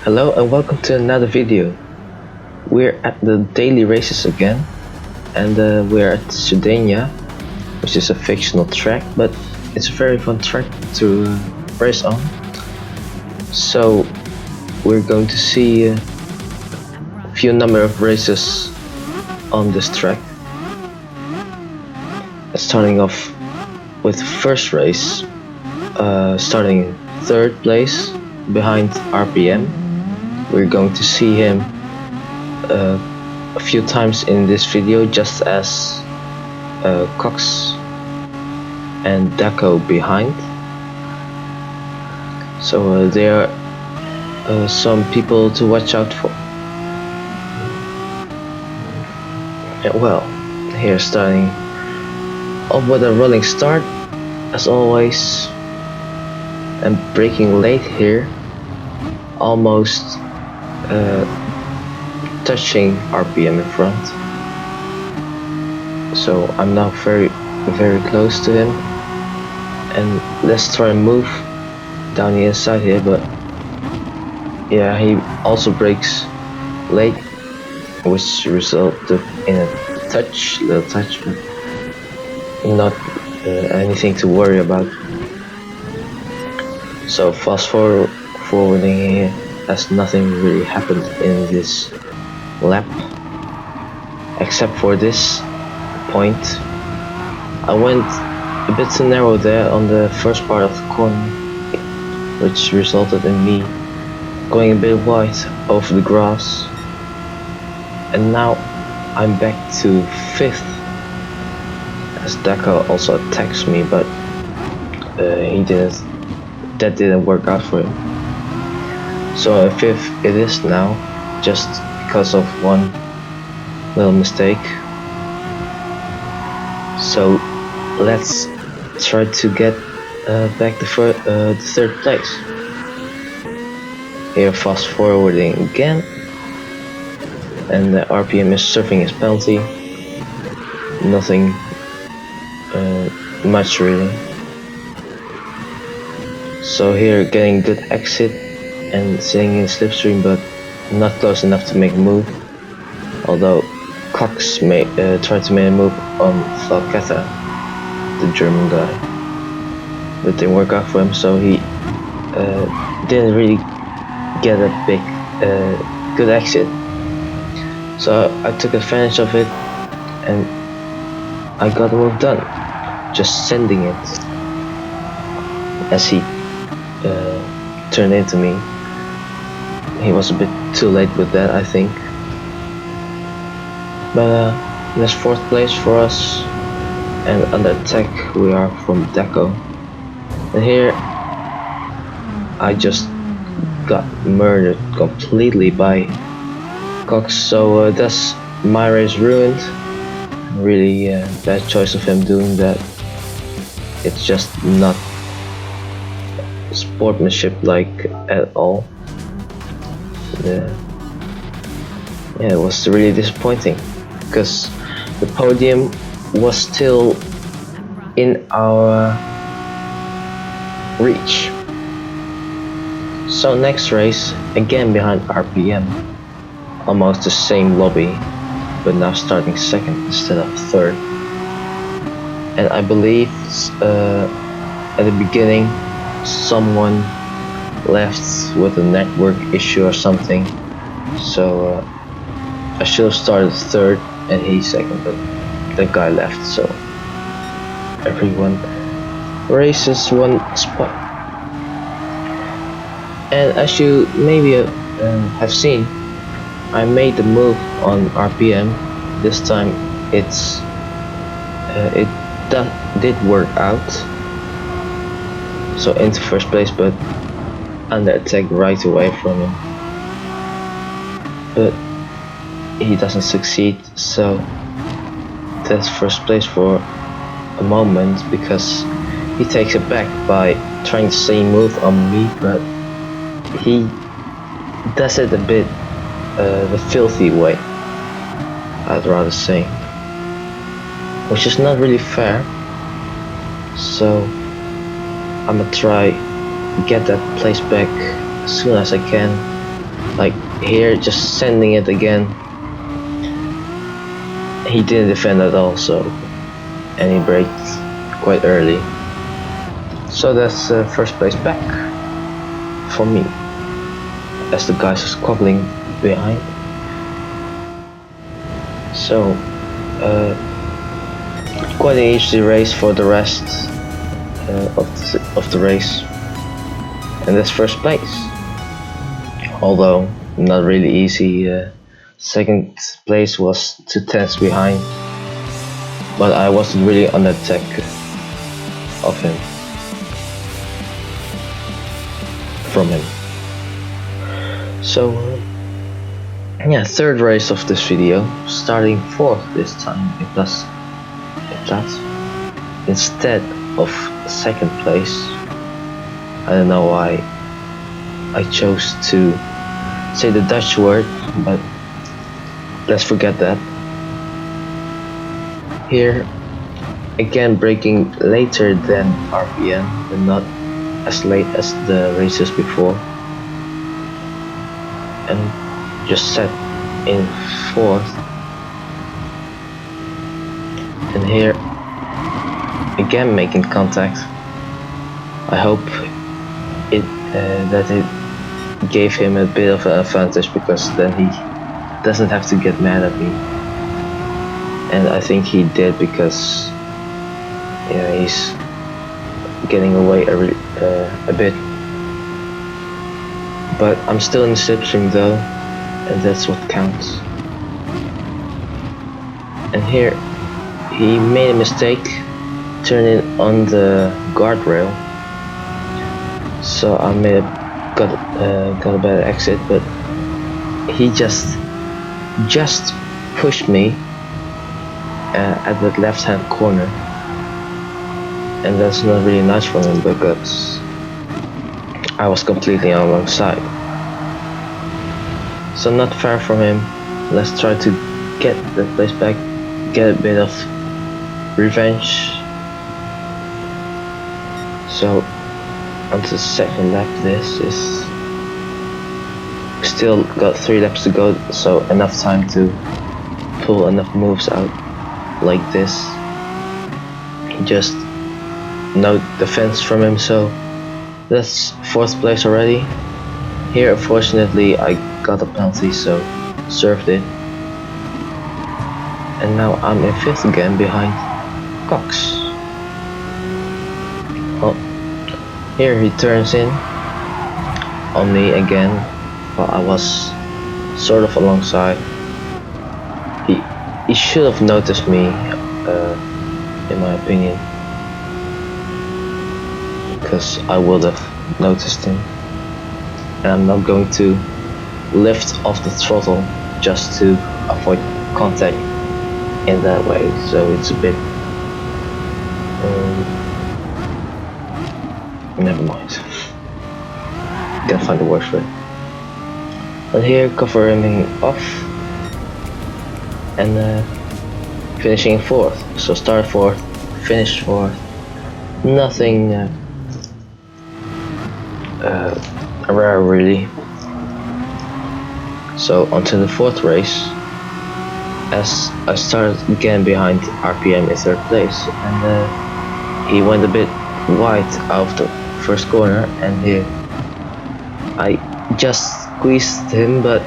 Hello and welcome to another video. We're at the daily races again, and we're at Sardinia, which is a fictional track, but it's a very fun track to race on. So we're going to see a few number of races on this track. Starting off with the first race, starting in third place behind RPM. We're going to see him a few times in this video, just as Cox and Daco behind. So there are some people to watch out for. And well, here starting off with a rolling start as always, and braking late here, almost touching RPM in front. So I'm now very close to him, and let's try and move down the inside here, but yeah, he also brakes late, which resulted in a little touch, but not anything to worry about. So fast forwarding here, as nothing really happened in this lap except for this point. I went a bit too narrow there on the first part of the corner, which resulted in me going a bit wide over the grass, and now I'm back to 5th as Daco also attacks me, but that didn't work out for him. So 5th it is now, just because of one little mistake. So let's try to get back to third place. Here fast forwarding again, and the RPM is serving his penalty. Nothing much really. So here getting good exit and sitting in slipstream, but not close enough to make a move. Although Cox tried to make a move on Falcata, the German guy, but didn't work out for him, so he didn't really get a big good exit. So I took advantage of it and I got the move done, just sending it as he turned into me. He was a bit too late with that, I think. But that's 4th place for us, and under attack we are from Daco. And here I just got murdered completely by Cox, so that's my race ruined. Really bad choice of him doing that. It's just not sportsmanship like at all. Yeah, it was really disappointing because the podium was still in our reach. So next race, again behind RPM, almost the same lobby, but now starting 2nd instead of 3rd. And I believe at the beginning someone left with a network issue or something, so I should have started 3rd and he 2nd, but that guy left, so everyone races 1 spot. And as you maybe have seen, I made the move on RPM. This time it did work out, so into 1st place, but under attack right away from him, but he doesn't succeed, so that's 1st place for a moment, because he takes it back by trying the same move on me, but he does it a bit the filthy way, I'd rather say, which is not really fair. So I'm gonna try get that place back as soon as I can, Like here, just sending it again. He didn't defend at all, so, and he braked quite early. So that's first place back for me, as the guys are squabbling behind. So quite an easy race for the rest of the race, and that's first place. Although not really easy. Second place was 2 tenths behind, but I wasn't really on the attack of him. From him. So yeah, third race of this video, starting fourth this time, if that, instead of second place. I don't know why I chose to say the Dutch word, but let's forget that. Here again, braking later than RPM, but not as late as the races before, and just set in fourth. And here again making contact. I hope that it gave him a bit of an advantage, because then he doesn't have to get mad at me. And I think he did, because he's getting away a bit. But I'm still in the slipstream though, and that's what counts. And here he made a mistake turning on the guardrail, so I got a better exit, but he just pushed me at the left hand corner, and that's not really nice for him, because I was completely on the wrong side. So not far from him. Let's try to get the place back, get a bit of revenge. So onto the second lap. This is still got 3 laps to go, so enough time to pull enough moves out like this. Just no defense from him, so that's fourth place already. Here unfortunately I got a penalty, so served it, and now I'm in fifth again behind Cox. Oh, here he turns in on me again, while I was sort of alongside. He should have noticed me, in my opinion, because I would have noticed him. And I'm not going to lift off the throttle just to avoid contact in that way, so it's a bit never mind, can't find the word for it. But here covering off and finishing fourth. So start fourth, finish fourth, nothing rare really. So onto the fourth race, as I started again behind RPM in third place, and he went a bit wide out of the first corner, and here I just squeezed him, but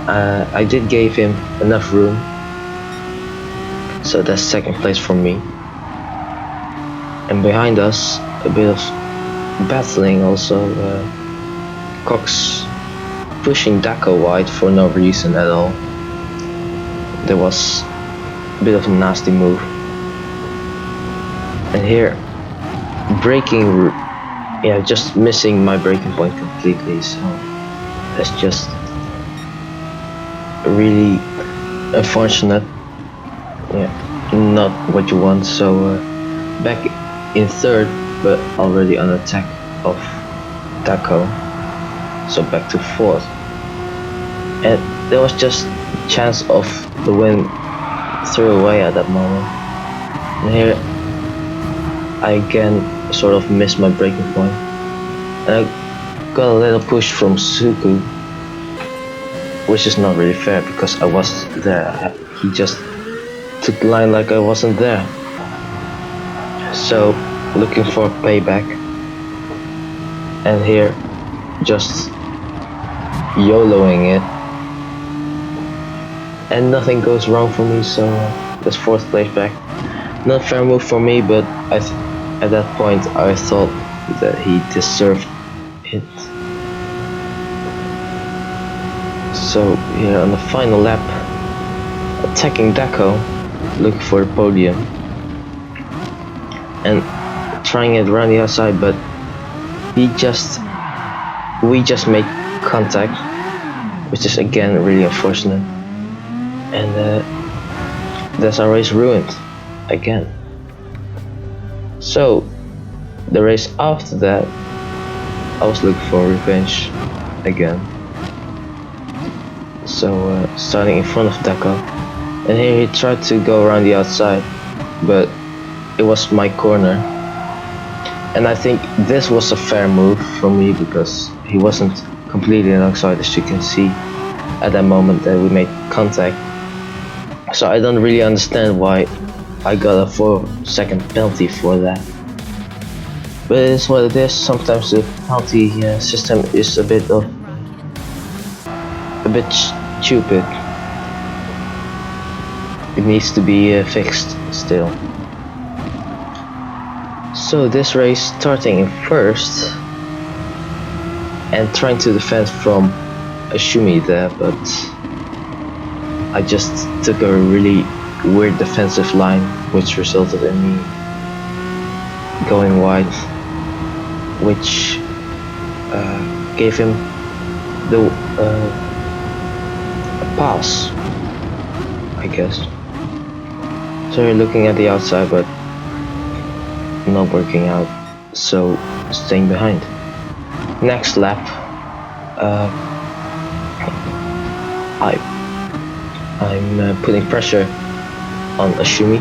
I did give him enough room, so that's second place for me. And behind us a bit of battling also, Cox pushing Daco wide for no reason at all. There was a bit of a nasty move, and here braking, just missing my braking point completely, so that's just really unfortunate. Not what you want. So back in third, but already on attack of Daco, so back to fourth, and there was just chance of the win threw away at that moment. And here I again sort of missed my braking point, and I got a little push from Suku, which is not really fair because I was there. He just took the line like I wasn't there. So looking for payback, and here just YOLOing it, and nothing goes wrong for me. So that's 4th place back. Not fair move for me, but at that point I thought that he deserved it. So here on the final lap, attacking Deco, looking for the podium and trying it around the outside, but we just make contact, which is again really unfortunate, and that's our race ruined again. So the race after that, I was looking for revenge again. So starting in front of Deco, and here he tried to go around the outside, but it was my corner, and I think this was a fair move for me because he wasn't completely alongside, as you can see at that moment that we made contact. So I don't really understand why I got a 4-second penalty for that, but it is what it is. Sometimes the penalty system is a bit stupid. It needs to be fixed still. So this race, starting in first and trying to defend from Ashumi there, but I just took a really weird defensive line, which resulted in me going wide, which gave him the pass, I guess. So you're looking at the outside, but not working out, so staying behind. Next lap, I'm putting pressure on Ashumi,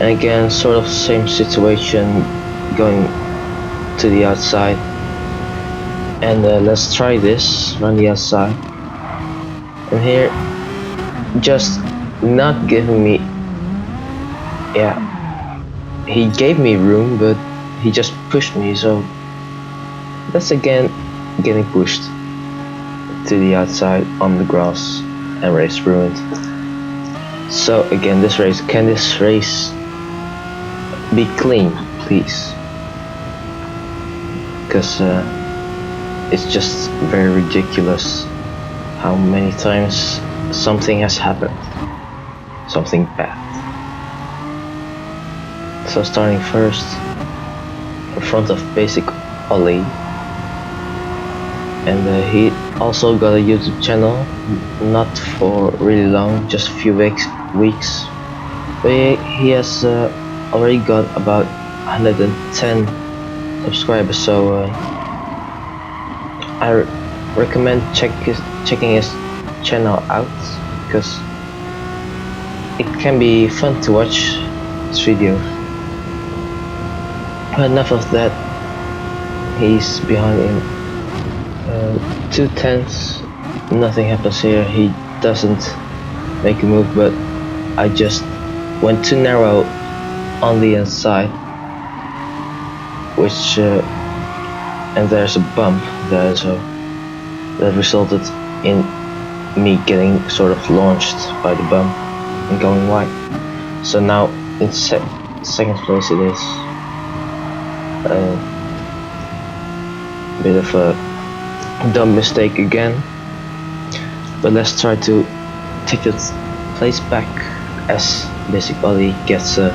and again sort of same situation, going to the outside, and let's try this, run the outside, and here just not giving me, he gave me room, but he just pushed me, so that's again getting pushed to the outside on the grass, and race ruined. So again, can this race be clean, please? Because it's just very ridiculous how many times something has happened, something bad. So starting first in front of Basic Ollie, and he also got a YouTube channel, not for really long, just a few weeks, but he has already got about 110 subscribers, so I recommend checking his channel out, because it can be fun to watch his videos. But enough of that, he's behind in 2/10, nothing happens here, he doesn't make a move, but I just went too narrow on the inside, which and there's a bump there, so that resulted in me getting sort of launched by the bump and going wide. So now in second place it is a bit of a dumb mistake again, but let's try to take that place back as Basic Ollie gets a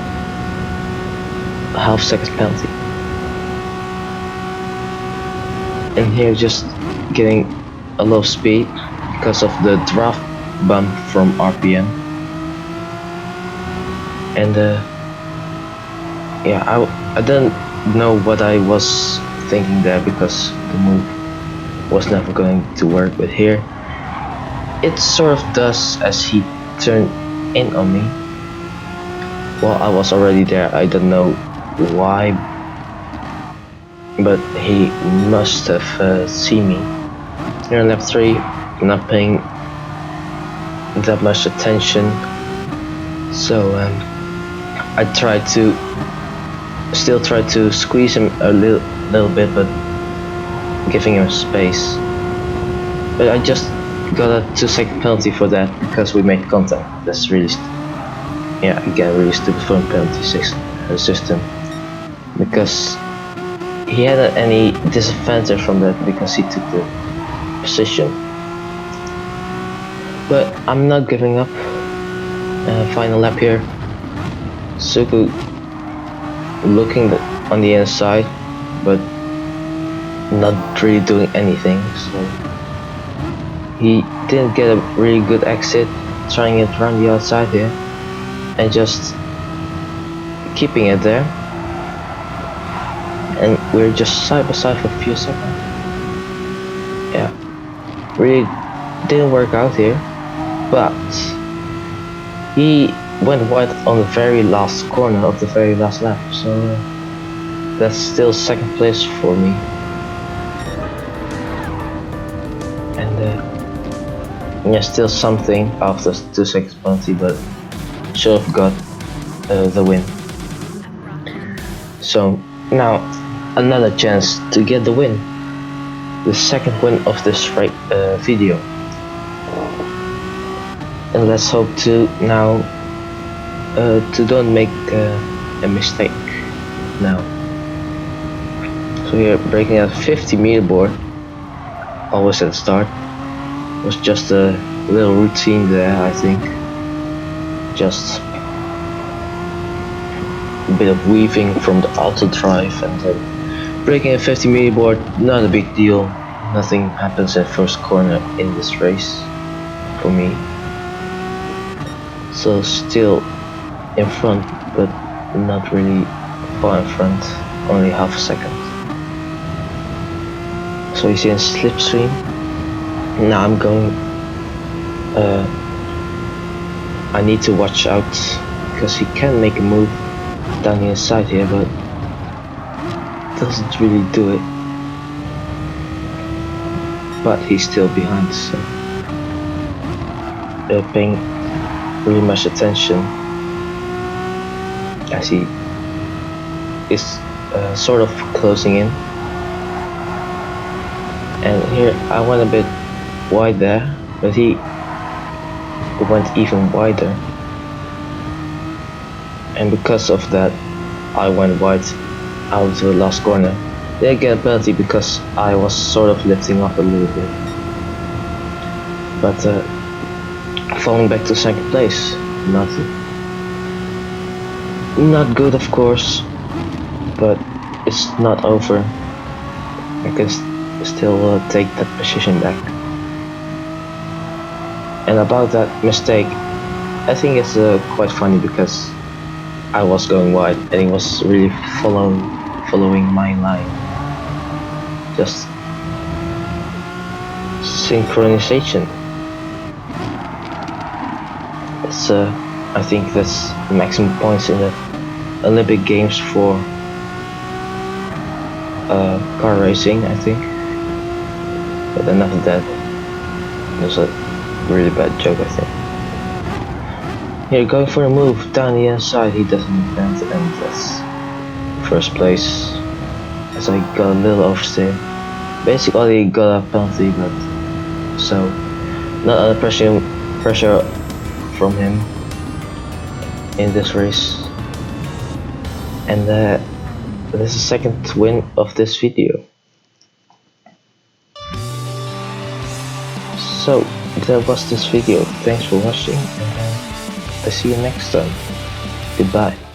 half-second penalty. And here just getting a low speed because of the draft bump from RPM, and I don't know what I was thinking there, because the move was never going to work, but here it sort of does, as he turned in on me while I was already there. I don't know why, but he must have seen me. Here in lap 3, not paying that much attention. So I still try to squeeze him a little bit, but giving him space. But I just got a 2-second penalty for that because we made contact. That's really, again, really stupid phone penalty system. Because he had any disadvantage from that because he took the position. But I'm not giving up. Final lap here. Suku looking on the inside, but not really doing anything. So he didn't get a really good exit, trying it around the outside here, and just keeping it there. And we're just side by side for a few seconds. Yeah, really didn't work out here, but he went wide on the very last corner of the very last lap, so that's still second place for me. And yeah, still something after 2 seconds penalty, but should have got the win. So now another chance to get the win, the second win of this video, and let's hope to now to don't make a mistake now. So we're breaking out 50-meter board, always at the start. It was just a little routine there, I think. Just a bit of weaving from the auto drive and then breaking a 50-meter board, not a big deal. Nothing happens at first corner in this race for me. So still in front, but not really far in front, only half a second. So he's in slipstream. Now I'm going, I need to watch out because he can make a move down the inside here, but doesn't really do it. But he's still behind, so paying really much attention as he is sort of closing in. And here I went a bit wide there, but he went even wider, and because of that I went wide out to the last corner. They get a penalty because I was sort of lifting up a little bit, but falling back to second place, not good of course, but it's not over. I can still take that position back. And about that mistake, I think it's quite funny because I was going wide and he was really following my line. Just synchronization. It's I think that's the maximum points in the Olympic Games for car racing, I think. But enough of that. It was a really bad joke, I think. Here, going for a move down the inside, he doesn't advance, and that's first place. As I got a little oversteer. Basically got a penalty, but so not under pressure from him in this race. And this is the second win of this video. So that was this video. Thanks for watching, and I see you next time. Goodbye.